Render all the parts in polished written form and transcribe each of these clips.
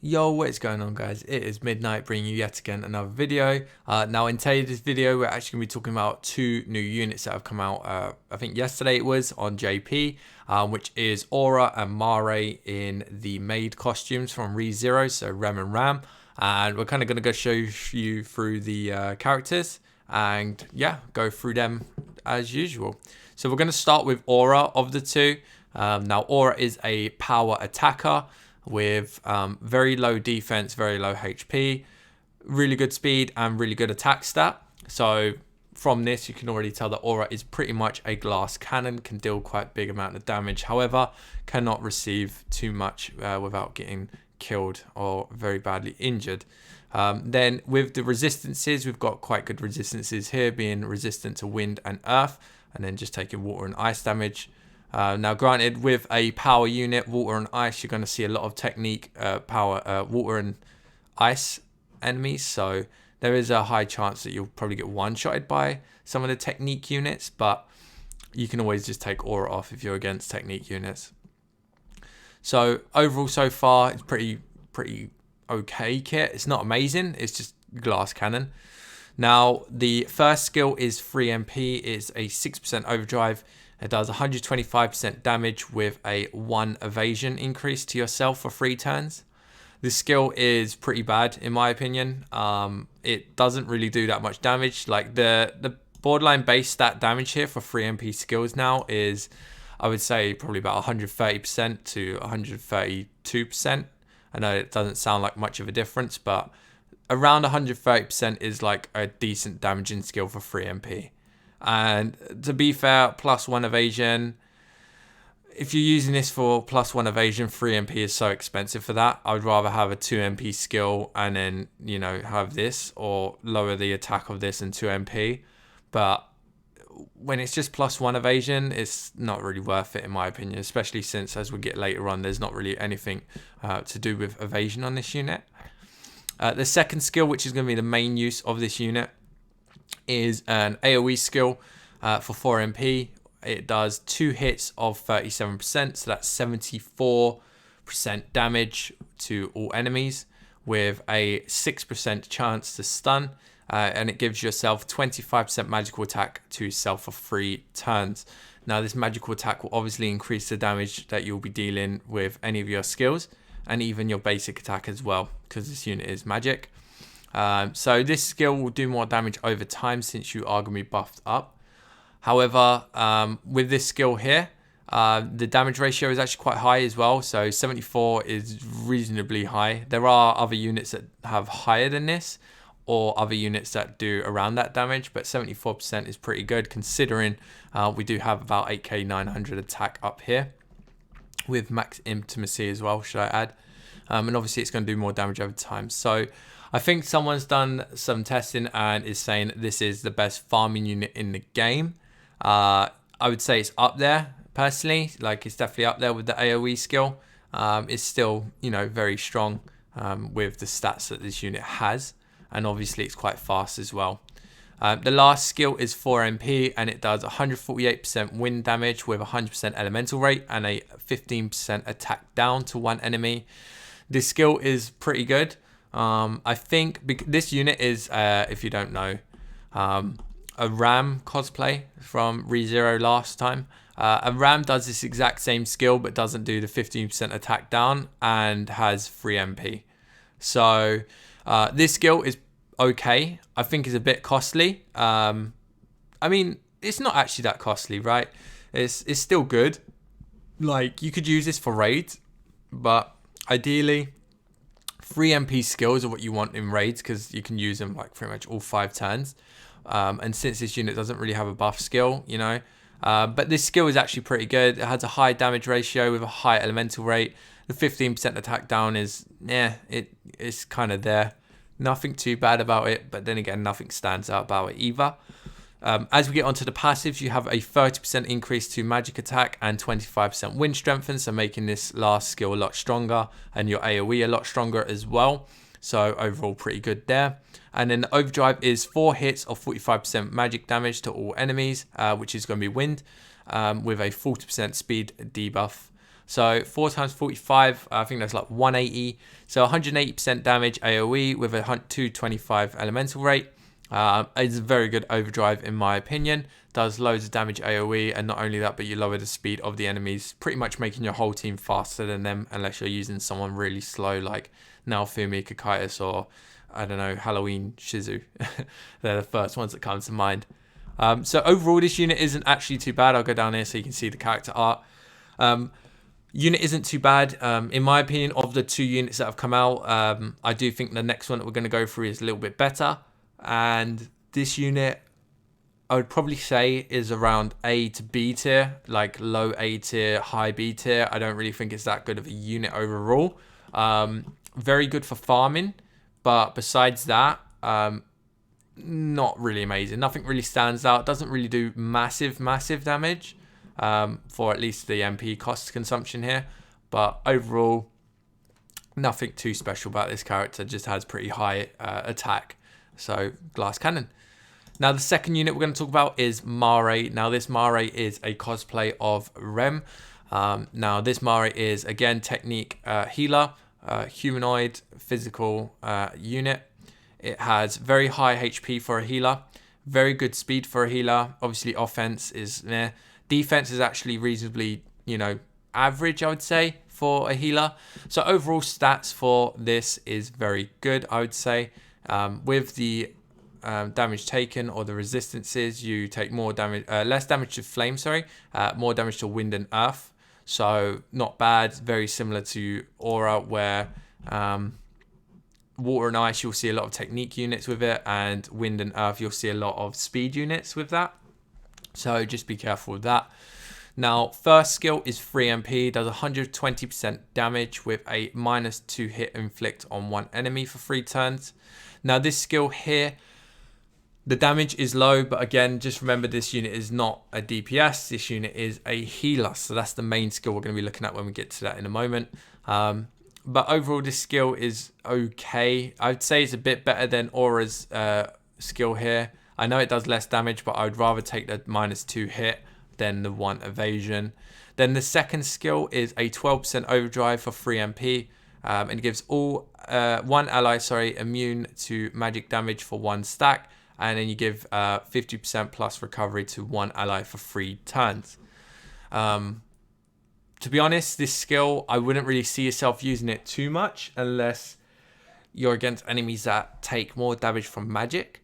Yo, what is going on, guys? It is Midnight bringing you yet again another video. Now in today's video, we're actually going to be talking about two new units that have come out, I think yesterday it was, on JP, which is Aura and Mare in the maid costumes from ReZero, so Rem and Ram. And we're kind of going to go show you through the characters and yeah, go through them as usual. So we're going to start with Aura of the two. Now Aura is a power attacker with very low defense, very low HP, really good speed and really good attack stat. So from this you can already tell that Aura is pretty much a glass cannon, can deal quite big amount of damage, however cannot receive too much without getting killed or very badly injured. Then with the resistances, we've got quite good resistances here, being resistant to wind and earth, and then just taking water and ice damage. Now granted, with a power unit, water and ice, you're going to see a lot of technique water and ice enemies, so there is a high chance that you'll probably get one-shotted by some of the technique units, but you can always just take Aura off if you're against technique units. So overall so far it's pretty okay kit. It's not amazing, it's just glass cannon. Now the first skill is 3 MP, it's a 6% overdrive. It does 125% damage with a 1 evasion increase to yourself for 3 turns. This skill is pretty bad in my opinion. It doesn't really do that much damage. Like the borderline base stat damage here for 3 MP skills now is, I would say, probably about 130% to 132%. I know it doesn't sound like much of a difference, but around 130% is like a decent damaging skill for 3 MP. And to be fair, +1 evasion, if you're using this for +1 evasion, 3 MP is so expensive for that. I would rather have a 2 MP skill and then, you know, have this, or lower the attack of this and 2 MP. But when it's just +1 evasion, it's not really worth it in my opinion, especially since as we get later on, there's not really anything to do with evasion on this unit. The second skill, which is going to be the main use of this unit, is an AoE skill for 4 MP. It does 2 hits of 37%, so that's 74% damage to all enemies with a 6% chance to stun, and it gives yourself 25% magical attack to self for 3 turns. Now this magical attack will obviously increase the damage that you'll be dealing with any of your skills and even your basic attack as well, because this unit is magic. So this skill will do more damage over time since you are going to be buffed up. However, with this skill here, the damage ratio is actually quite high as well. So 74 is reasonably high. There are other units that have higher than this, or other units that do around that damage, but 74% is pretty good considering we do have about 8k900 attack up here with max intimacy as well, should I add. And obviously it's going to do more damage over time. So I think someone's done some testing and is saying this is the best farming unit in the game. I would say it's up there personally. Like, it's definitely up there with the AoE skill. It's still, you know, very strong with the stats that this unit has, and obviously it's quite fast as well. The last skill is 4 MP and it does 148% wind damage with 100% elemental rate and a 15% attack down to 1 enemy. This skill is pretty good. I think this unit is, if you don't know, a Ram cosplay from ReZero last time. A Ram does this exact same skill but doesn't do the 15% attack down and has 3 MP. So this skill is okay. I think it's a bit costly. I mean, it's not actually that costly, right? It's still good. Like, you could use this for raids, but ideally 3 MP skills are what you want in raids, because you can use them like pretty much all 5 turns. And since this unit doesn't really have a buff skill, you know, but this skill is actually pretty good. It has a high damage ratio with a high elemental rate. The 15% attack down is, it's kind of there. Nothing too bad about it, but then again, nothing stands out about it either. As we get onto the passives, you have a 30% increase to magic attack and 25% wind strengthen, so making this last skill a lot stronger and your AoE a lot stronger as well. So overall pretty good there. And then the overdrive is 4 hits of 45% magic damage to all enemies, which is going to be wind, with a 40% speed debuff So 4 times 45, I think that's like 180. So 180% damage AoE with a 225 elemental rate. It's a very good overdrive in my opinion. Does loads of damage AoE, and not only that, but you lower the speed of the enemies, pretty much making your whole team faster than them, unless you're using someone really slow like Naofumi, Kakaitis, or I don't know, Halloween Shizu. They're the first ones that come to mind. So overall, this unit isn't actually too bad. I'll go down here so you can see the character art. Unit isn't too bad. In my opinion, of the 2 units that have come out, I do think the next one that we're going to go through is a little bit better. And this unit, I would probably say, is around A to B tier, like low A tier, high B tier. I don't really think it's that good of a unit overall. Very good for farming, but besides that, not really amazing. Nothing really stands out. Doesn't really do massive damage for at least the MP cost consumption here. But overall, nothing too special about this character. Just has pretty high attack. So glass cannon. Now the second unit we're going to talk about is Mare. Now this Mare is a cosplay of Rem. Now this Mare is again technique healer, humanoid physical unit. It has very high HP for a healer, very good speed for a healer. Obviously offense is meh. Defense is actually reasonably, average, I would say, for a healer. So overall stats for this is very good, I would say. With the damage taken or the resistances, you take more damage, less damage to flame, more damage to wind and earth. So not bad. Very similar to Aura, where water and ice, you'll see a lot of technique units with it, and wind and earth, you'll see a lot of speed units with that. So just be careful with that. Now, first skill is 3 MP, does 120% damage with a -2 hit inflict on 1 enemy for 3 turns. Now, this skill here, the damage is low, but again, just remember this unit is not a DPS. This unit is a healer, so that's the main skill we're going to be looking at when we get to that in a moment. But overall, this skill is okay. I would say it's a bit better than Aura's skill here. I know it does less damage, but I would rather take the -2 hit than the 1 evasion. Then the second skill is a 12% overdrive for 3 MP. And it gives all 1 ally, immune to magic damage for 1 stack. And then you give 50% plus recovery to 1 ally for 3 turns. To be honest, this skill, I wouldn't really see yourself using it too much unless you're against enemies that take more damage from magic.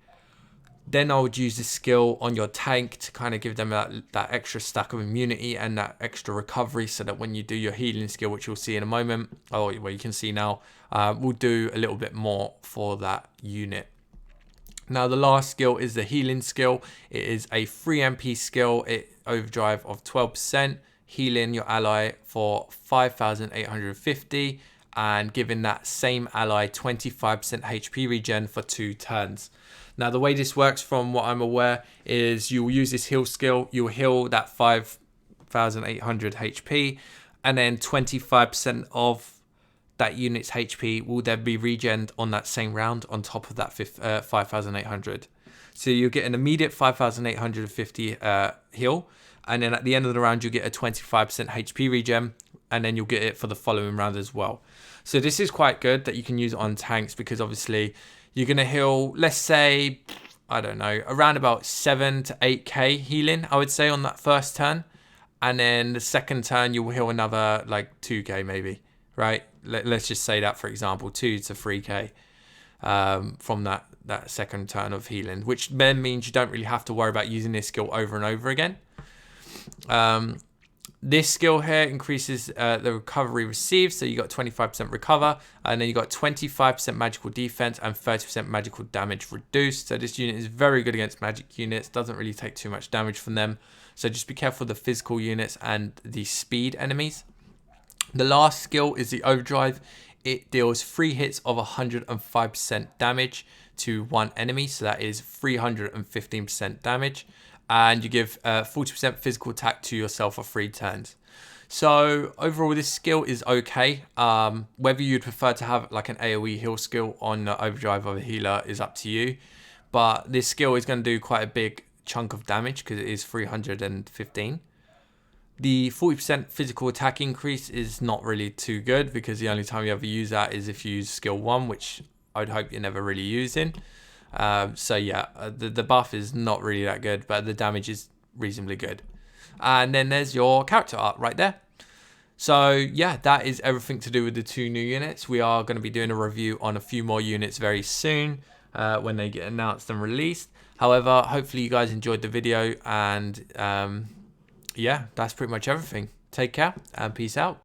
Then I would use this skill on your tank to kind of give them that extra stack of immunity and that extra recovery, so that when you do your healing skill, which you'll see in a moment, or well, you can see now, we'll do a little bit more for that unit. Now the last skill is the healing skill. It is a 3 MP skill, overdrive of 12%, healing your ally for 5,850 and giving that same ally 25% HP regen for 2 turns. Now the way this works, from what I'm aware, is you'll use this heal skill, you'll heal that 5,800 HP, and then 25% of that unit's HP will then be regened on that same round on top of that 5,800. So you'll get an immediate 5,850 heal, and then at the end of the round you'll get a 25% HP regen, and then you'll get it for the following round as well. So this is quite good that you can use it on tanks, because obviously you're going to heal, let's say, I don't know, around about 7 to 8k healing, I would say, on that first turn. And then the second turn, you'll heal another like 2k maybe, right? Let's just say that, for example, 2 to 3k from that second turn of healing, which then means you don't really have to worry about using this skill over and over again. This skill here increases the recovery received, so you got 25% recover, and then you got 25% magical defense and 30% magical damage reduced. So this unit is very good against magic units, doesn't really take too much damage from them. So just be careful of the physical units and the speed enemies. The last skill is the overdrive. It deals 3 hits of 105% damage to 1 enemy, so that is 315% damage. And you give 40% physical attack to yourself for 3 turns. So overall, this skill is okay. Whether you'd prefer to have like an AoE heal skill on the overdrive of a healer is up to you. But this skill is going to do quite a big chunk of damage because it is 315. The 40% physical attack increase is not really too good, because the only time you ever use that is if you use skill 1, which I'd hope you're never really using. So yeah, the buff is not really that good, but the damage is reasonably good. And then there's your character art right there. So yeah, that is everything to do with the 2 new units. We are going to be doing a review on a few more units very soon when they get announced and released. However, hopefully you guys enjoyed the video, and yeah, that's pretty much everything. Take care and peace out.